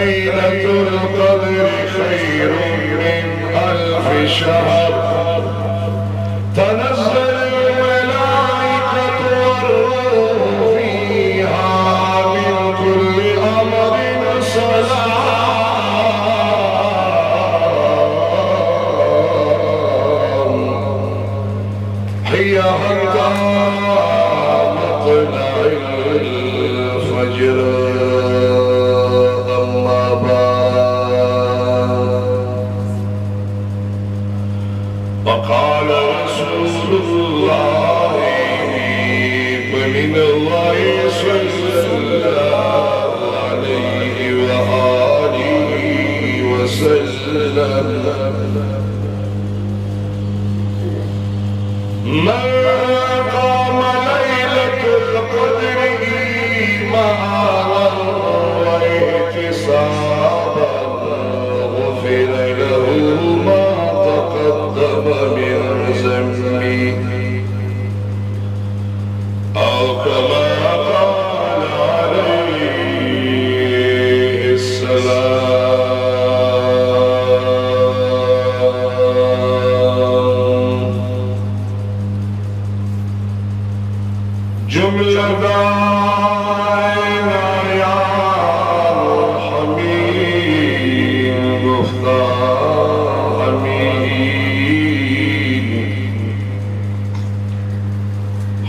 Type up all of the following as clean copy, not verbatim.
ليلة القدر خير من ألف شهر تنزل الملائكة والروح فيها من كل أمر سلام هي حتى مطلع الفجر. أما بعد فقال رسول الله فمن الله صلى الله عليه وآله وسلم من قام ليلة القدر إيمانا واحتسابا غفر له ما تقدم من ذنبه أو كما قال عليه السلام. جملة دائما يا حميد مفتاح حميد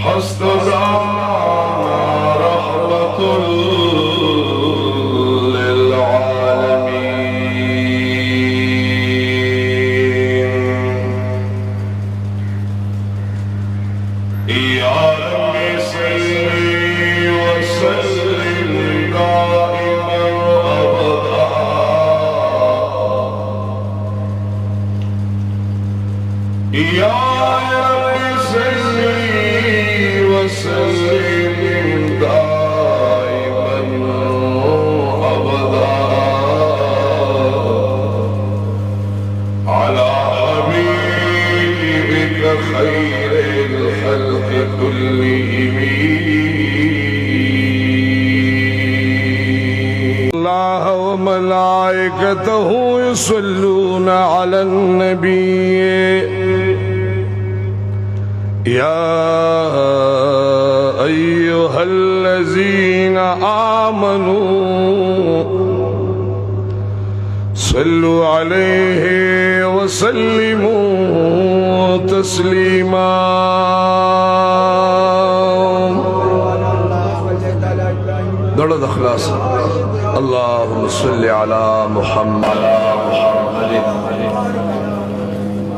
حسن زمان رحمة للعالمين. يا ربي صل وسلم دائما أبدا يا ربي صل وسلم دائما أبدا على حبيبك خير الخلق كلهم. الله وملائكته يصلون على النبي يا أيها الذين آمنوا صلوا عليه وسلموا تسليما. درد اخلاص. اللهم صل على محمد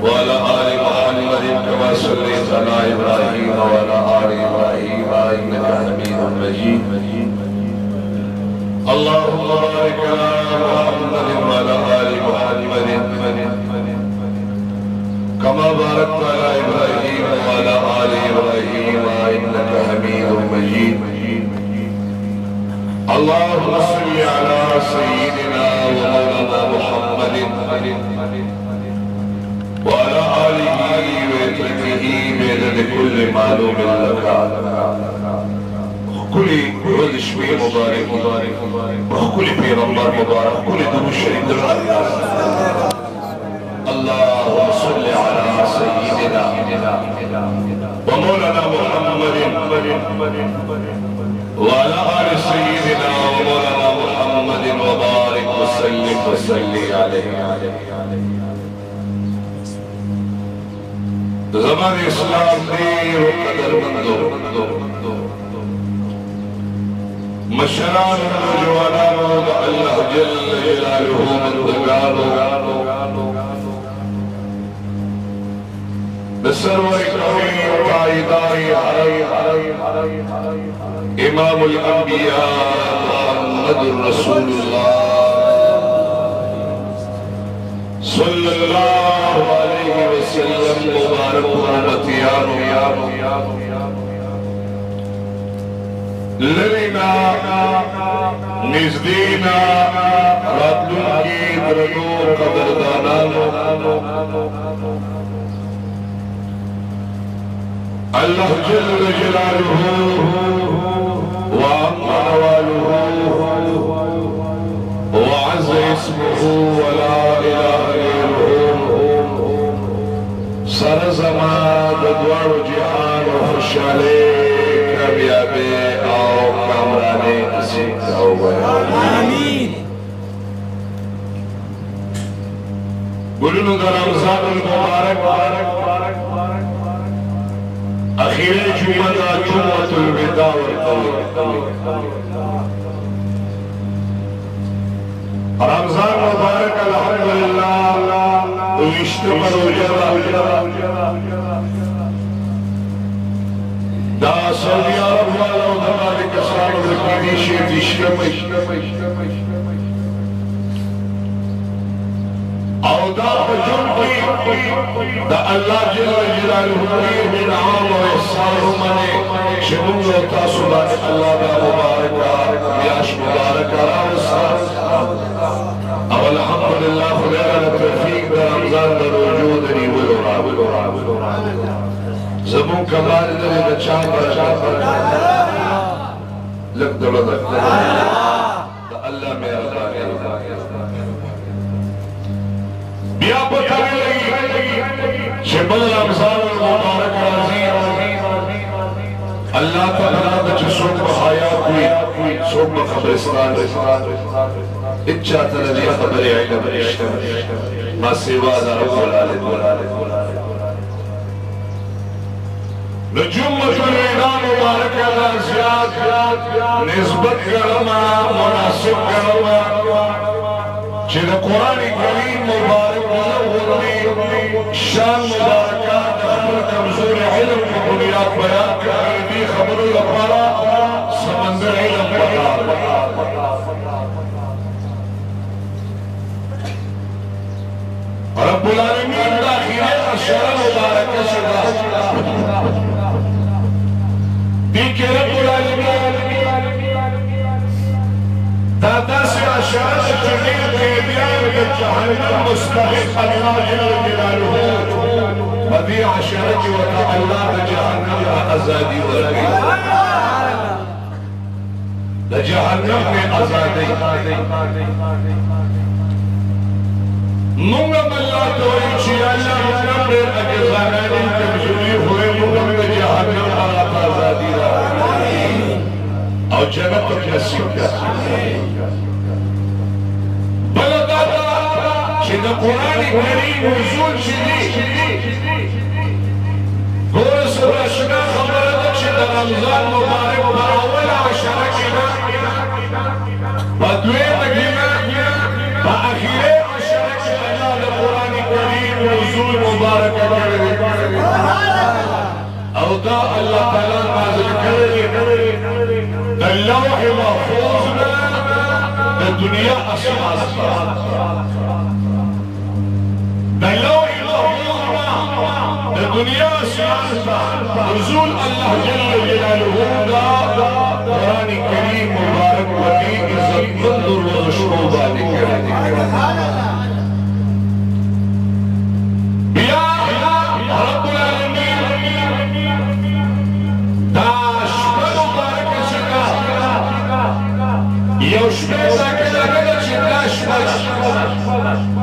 وعلى آل محمد كما صليت على إبراهيم وعلى آل إبراهيم إنك حميد مجيد. اللهم بارك على محمد وعلى آل محمد كما باركت على إبراهيم وعلى آل إبراهيم إنك حميد مجيد. اللهم صل على سيدنا ومولانا محمد وعلى آله وصحبه بعدد كل معلوم لك. كل شوي مبارك وكل پیغمبر مبارك كل درود شريف اللهم صل على سيدنا ومولانا محمد وعلى آل سيدنا ومولانا محمد وبارك وسلم وصلي عليه. زمان اسلام دیر و قدر مندو مشران و جوانانو دا اللہ جل جلالہ مندگانو بسرور اکرمی قائدائی امام الانبیاء محمد رسول اللہ صلی اللہ علیہ وسلم مبارک حرمتیانو لرینا نزدینا راتلون کی درنو قدردانانو اللہ جل جلالہ وعم نوالہ وعم وعز اسمه ولا اله غيره سر زمان دوار جهان و خوشحالی کامیابی او کامرانی نصیب آمین. گلونو در رمضان المبارک اخیر جمعه دا جمعة الوداع رمضان مبارک الحمدللہ ویشتم روجہ دا سعودی عرب والا و دماغی کسان و دکیدی شیط اشتم او دا بجن کی دا اللہ جل جلالہ کی انعام و احسان منے شمول و تاسولات اللہ دا مبارکہ بیاش مبارکہ او الحمدللہ خلیل توفیق دا رمضان دا وجود نی ولورا زمون کمال دا دا چاند لگ دولدک دا اللہ میں اللہ بیا پتاوی لگی شبل رمضان المبارک راضی اللہ تعالیٰ دا جسوک بحیات ہوئی سوک بخبرستان اچھا تلجی خبر علم اشتم ما سوا دا رب العالم نجومت الویدان مبارک اللہ زیاد نسبت کرما مناسب کرما چه دا قرآن کریم مبارک مزور شان مبارکات خبر کمزور علم کی بنیاد بیان کردی خبر لپارا سمندر علم بطار رب العالمین داخلی اشارہ مبارکہ شدہ دیکھ رب العالمین دادا سے اشارہ چنین قیدیان کے جہنم مستحق اللہ جل جلالہ بدی اشارہ کی وقت اللہ دا جہنم کا ازادی ورگی دا جہنم میں ازادی منگم اللہ توئی چی اللہ منگم دیر اگر زانانی کمزوری ہوئے منگم دا جہنم کا ازادی رہا اور جنت تو نصیب کر چه دا قرآن کریم نزول شدی گور سرشنا خبرده چه دا رمضان مبارک با اول عشره کنا با دویم کنا با اخیره عشره کنا دا قرآن کریم نزول مبارک کرده او دا اللہ تعالی نازل کرده دا اللوح محفوظنا دا دنیا اسماس دلوح محفوظنا دا دنیا اسماس نزول اللہ جل جلالہ دا قرآن کریم مبارک وکی عزت مندر و مشروبات کرده بیا رب العالمین دا شبه مبارک شکا یو شبه ساکتا کدا چه دا شبه